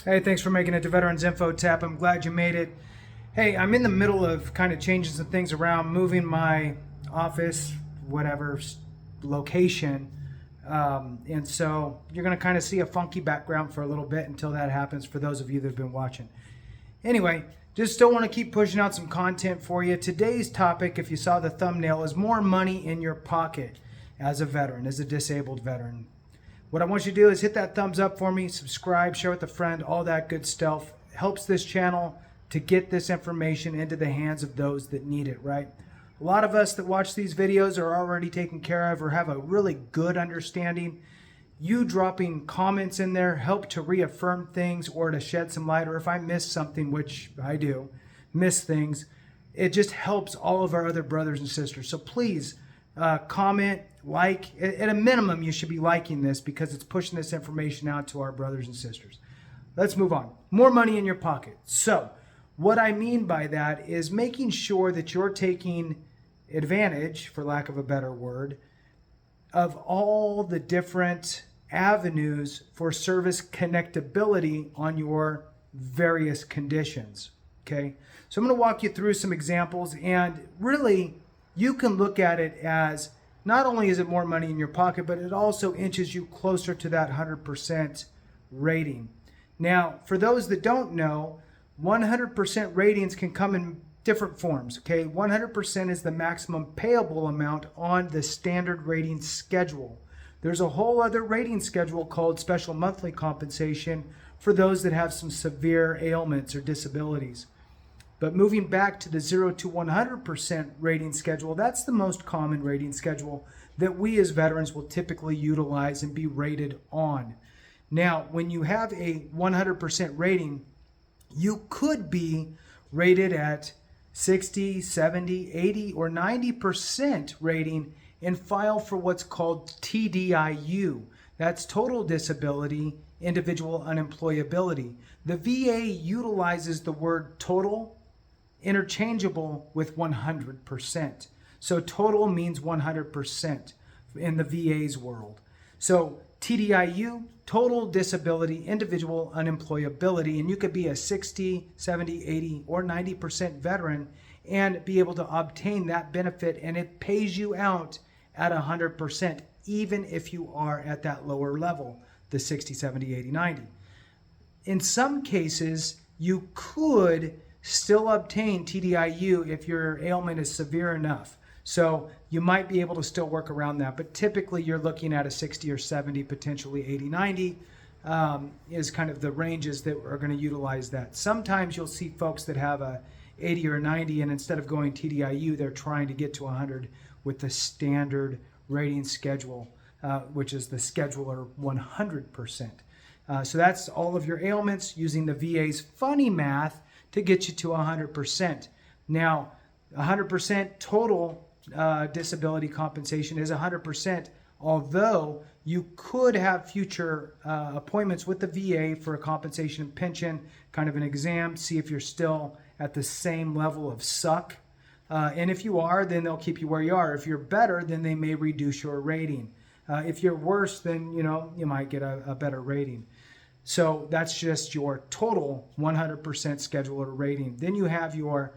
Hey, thanks for making it to Veterans Info Tap. I'm glad you made it. Hey, I'm in the middle of kind of changing some things around, moving my office, whatever location. And so you're going to kind of see a funky background for a little bit until that happens for those of you that have been watching. Anyway, just still want to keep pushing out some content for you. Today's topic, if you saw the thumbnail, is more money in your pocket as a veteran, as a disabled veteran. What I want you to do is hit that thumbs up for me, subscribe, share with a friend, all that good stuff. Helps this channel to get this information into the hands of those that need it, right? A lot of us that watch these videos are already taken care of or have a really good understanding. You dropping comments in there help to reaffirm things or to shed some light, or if I miss something, which I do, miss things, it just helps all of our other brothers and sisters. So please comment, like. At a minimum, you should be liking this because it's pushing this information out to our brothers and sisters. Let's move on. More money in your pocket. So what I mean by that is making sure that you're taking advantage, for lack of a better word, of all the different avenues for service connectability on your various conditions. Okay, so I'm going to walk you through some examples, and really you can look at it as not only is it more money in your pocket, but it also inches you closer to that 100% rating. Now, for those that don't know, 100% ratings can come in different forms. Okay, 100% is the maximum payable amount on the standard rating schedule. There's a whole other rating schedule called special monthly compensation for those that have some severe ailments or disabilities. But moving back to the 0 to 100% rating schedule, that's the most common rating schedule that we as veterans will typically utilize and be rated on. Now, when you have a 100% rating, you could be rated at 60, 70, 80, or 90% rating and file for what's called TDIU. That's total disability, individual unemployability. The VA utilizes the word total interchangeable with 100%. So total means 100% in the VA's world. So TDIU, total disability, individual unemployability, and you could be a 60, 70, 80, or 90% veteran and be able to obtain that benefit, and it pays you out at 100%, even if you are at that lower level, the 60, 70, 80, 90. In some cases, you could still obtain TDIU if your ailment is severe enough. So you might be able to still work around that, but typically you're looking at a 60 or 70, potentially 80, 90 is kind of the ranges that are going to utilize that. Sometimes you'll see folks that have a 80 or 90, and instead of going TDIU, they're trying to get to 100 with the standard rating schedule, which is the scheduler 100%. So that's all of your ailments using the VA's funny math to get you to 100%. Now, 100% total disability compensation is 100%, although you could have future appointments with the VA for a compensation and pension, kind of an exam, see if you're still at the same level of suck. And if you are, then they'll keep you where you are. If you're better, then they may reduce your rating. If you're worse, then you might get a better rating. So that's just your total 100% scheduler rating. Then you have your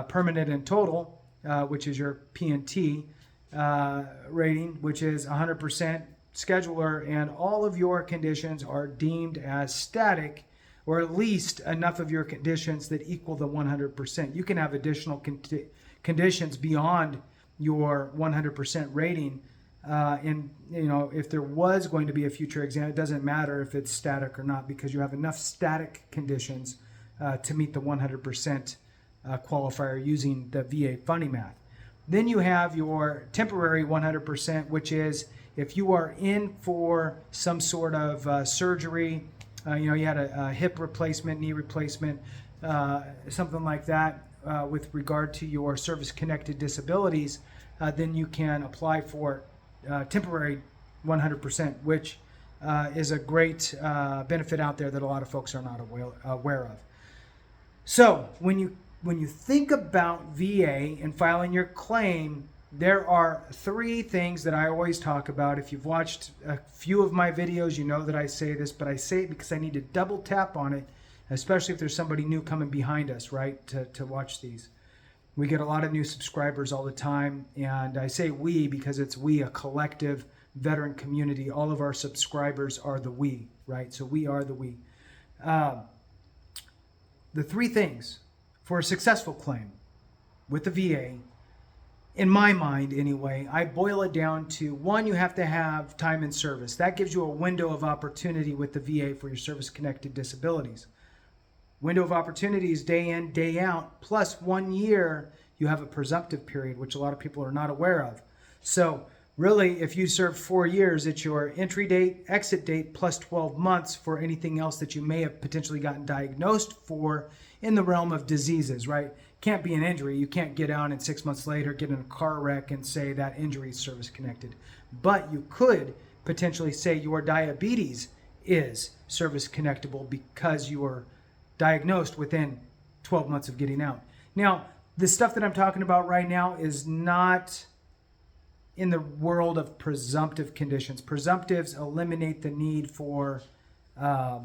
permanent and total, which is your P&T rating, which is 100% scheduler, and all of your conditions are deemed as static, or at least enough of your conditions that equal the 100%. You can have additional conditions beyond your 100% rating. And if there was going to be a future exam, it doesn't matter if it's static or not, because you have enough static conditions to meet the 100% qualifier using the VA funny math. Then you have your temporary 100%, which is if you are in for some sort of surgery, you had a hip replacement, knee replacement, something like that with regard to your service-connected disabilities, then you can apply for temporary 100%, which is a great benefit out there that a lot of folks are not aware of. So when you think about VA and filing your claim, there are three things that I always talk about. If you've watched a few of my videos, you know that I say this, but I say it because I need to double tap on it, especially if there's somebody new coming behind us, right, to watch these. We get a lot of new subscribers all the time, and I say we because it's we, a collective veteran community. All of our subscribers are the we, right? So we are the we. The three things for a successful claim with the VA, in my mind anyway, I boil it down to one, you have to have time in service. That gives you a window of opportunity with the VA for your service-connected disabilities. Window of opportunity is day in, day out, plus 1 year you have a presumptive period, which a lot of people are not aware of. So really, if you serve 4 years, it's your entry date, exit date, plus 12 months for anything else that you may have potentially gotten diagnosed for in the realm of diseases, right? Can't be an injury. You can't get out and 6 months later get in a car wreck and say that injury is service connected. But you could potentially say your diabetes is service connectable because you were diagnosed within 12 months of getting out. Now, the stuff that I'm talking about right now is not in the world of presumptive conditions. Presumptives eliminate the need for a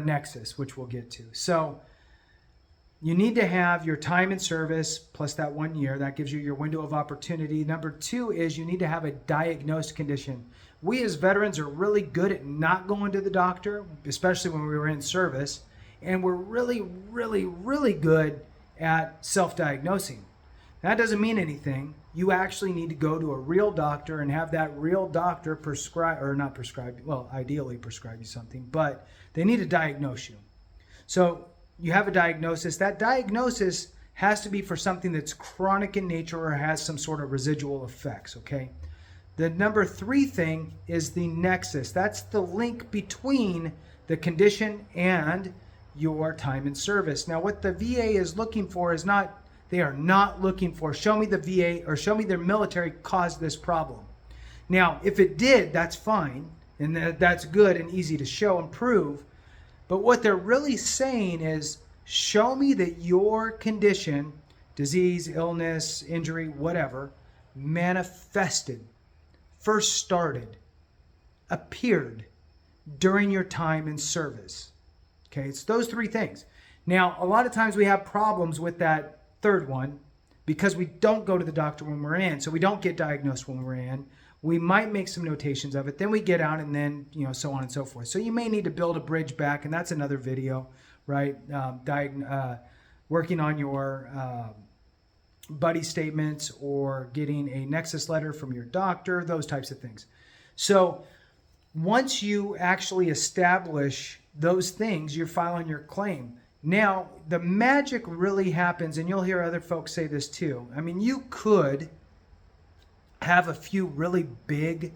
nexus, which we'll get to. So you need to have your time in service plus that 1 year. That gives you your window of opportunity. Number two is you need to have a diagnosed condition. We as veterans are really good at not going to the doctor, especially when we were in service. And we're really, really, really good at self-diagnosing. That doesn't mean anything. You actually need to go to a real doctor and have that real doctor prescribe, or not prescribe, well, ideally prescribe you something, but they need to diagnose you. So you have a diagnosis. That diagnosis has to be for something that's chronic in nature or has some sort of residual effects, okay? The number three thing is the nexus. That's the link between the condition and your time in service. Now, what the VA is looking for is not, they are not looking for, show me the VA or show me their military caused this problem. Now, if it did, that's fine, and that's good and easy to show and prove. But what they're really saying is, show me that your condition, disease, illness, injury, whatever, manifested, first started, appeared during your time in service. Okay, it's those three things. Now, a lot of times we have problems with that third one because we don't go to the doctor when we're in, so we don't get diagnosed when we're in. We might make some notations of it, then we get out, and then, so on and so forth. So you may need to build a bridge back, and that's another video, right? Working on your buddy statements or getting a nexus letter from your doctor, those types of things. So once you actually establish those things, you're filing your claim. Now, the magic really happens, and you'll hear other folks say this too. I mean, you could have a few really big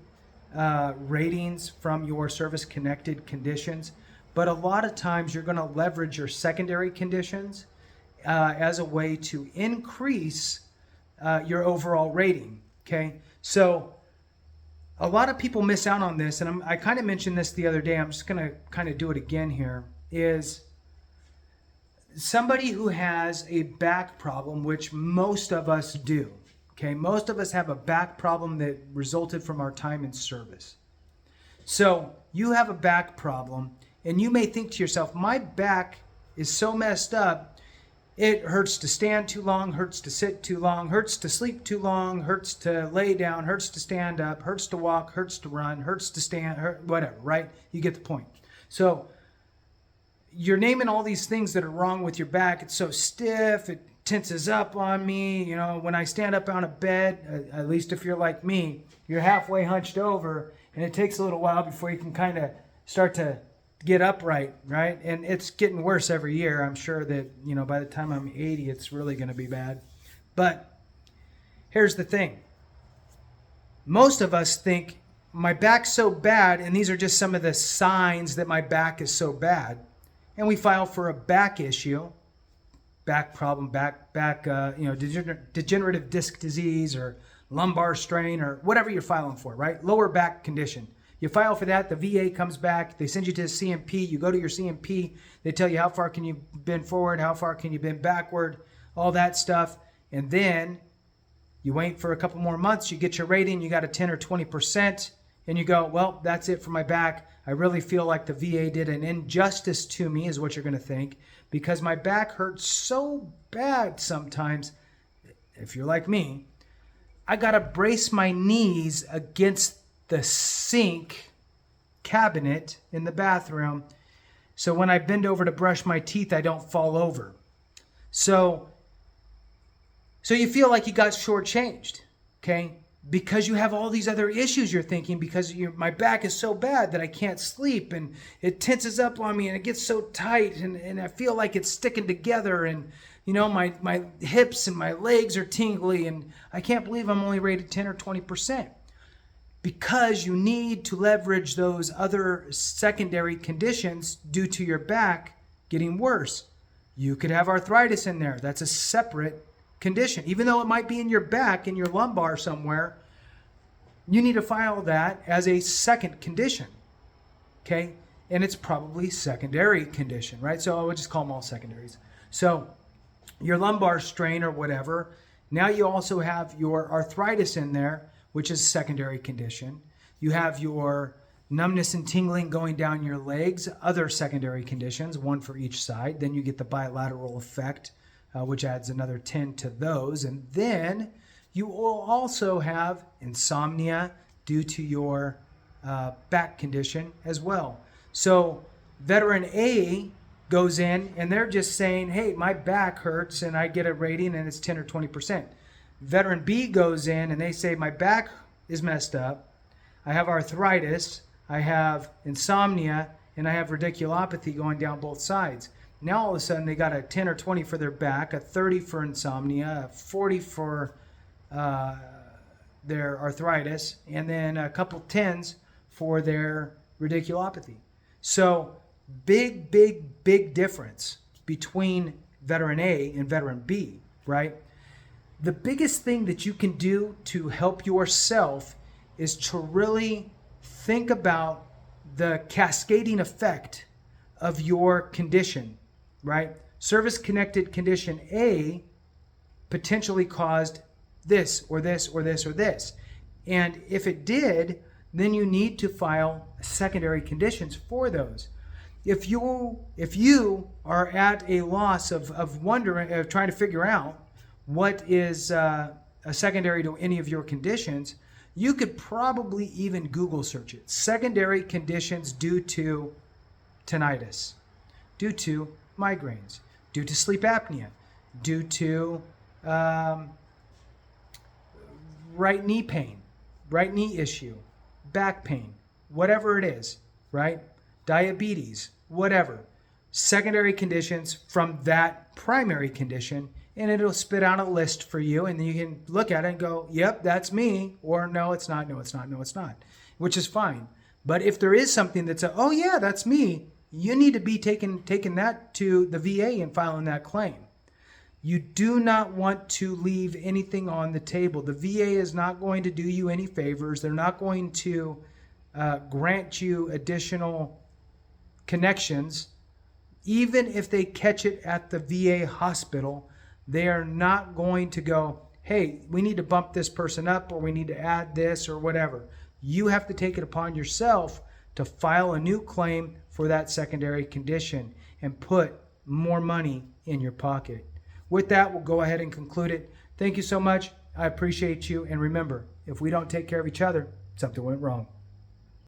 ratings from your service-connected conditions, but a lot of times you're going to leverage your secondary conditions as a way to increase your overall rating, okay? So a lot of people miss out on this, and I kind of mentioned this the other day. I'm just going to kind of do it again here, is somebody who has a back problem, which most of us do. Okay, most of us have a back problem that resulted from our time in service. So you have a back problem, and you may think to yourself, my back is so messed up, it hurts to stand too long, hurts to sit too long, hurts to sleep too long, hurts to lay down, hurts to stand up, hurts to walk, hurts to run, hurts to stand, whatever, right? You get the point. So you're naming all these things that are wrong with your back. It's so stiff, it tenses up on me. When I stand up on a bed, at least if you're like me, you're halfway hunched over, and it takes a little while before you can kind of start to get upright, right? And it's getting worse every year. I'm sure that, by the time I'm 80, it's really going to be bad. But here's the thing. Most of us think, my back's so bad, and these are just some of the signs that my back is so bad. And we file for a back issue, back problem, degenerative disc disease or lumbar strain or whatever you're filing for, right? Lower back condition. You file for that, the VA comes back, they send you to the CMP, you go to your CMP, they tell you how far can you bend forward, how far can you bend backward, all that stuff. And then You wait for a couple more months, you get your rating, you got a 10 or 20%, and you go, well, that's it for my back. I really feel like the VA did an injustice to me, is what you're going to think, because my back hurts so bad sometimes. If you're like me, I got to brace my knees against the sink cabinet in the bathroom, so when I bend over to brush my teeth, I don't fall over. So you feel like you got shortchanged, okay? Because you have all these other issues you're thinking, because my back is so bad that I can't sleep, and it tenses up on me, and it gets so tight, and I feel like it's sticking together, and my hips and my legs are tingly, and I can't believe I'm only rated 10 or 20%. Because you need to leverage those other secondary conditions due to your back getting worse. You could have arthritis in there. That's a separate condition. Even though it might be in your back, in your lumbar somewhere, you need to file that as a second condition. Okay? And it's probably secondary condition, right? So I would just call them all secondaries. So your lumbar strain or whatever, now you also have your arthritis in there, which is a secondary condition. You have your numbness and tingling going down your legs, other secondary conditions, one for each side. Then you get the bilateral effect, which adds another 10 to those. And then you will also have insomnia due to your back condition as well. So veteran A goes in and they're just saying, hey, my back hurts, and I get a rating and it's 10 or 20%. Veteran B goes in and they say, my back is messed up, I have arthritis, I have insomnia, and I have radiculopathy going down both sides. Now all of a sudden they got a 10 or 20 for their back, a 30 for insomnia, a 40 for their arthritis, and then a couple 10s for their radiculopathy. So big difference between veteran A and veteran B, right? The biggest thing that you can do to help yourself is to really think about the cascading effect of your condition, right? Service-connected condition A potentially caused this or this or this or this. And if it did, then you need to file secondary conditions for those. If you are at a loss of wondering, of trying to figure out what is a secondary to any of your conditions, you could probably even Google search it. Secondary conditions due to tinnitus, due to migraines, due to sleep apnea, due to right knee pain, right knee issue, back pain, whatever it is, right? Diabetes, whatever. Secondary conditions from that primary condition, and it'll spit out a list for you, and then you can look at it and go, yep, that's me, or no, it's not, no, it's not, no, it's not, which is fine. But if there is something that's oh yeah, that's me, you need to be taking that to the VA and filing that claim. You do not want to leave anything on the table. The VA is not going to do you any favors. They're not going to grant you additional connections. Even if they catch it at the VA hospital, they are not going to go, hey, we need to bump this person up, or we need to add this, or whatever. You have to take it upon yourself to file a new claim for that secondary condition and put more money in your pocket. With that, we'll go ahead and conclude it. Thank you so much. I appreciate you. And remember, if we don't take care of each other, something went wrong.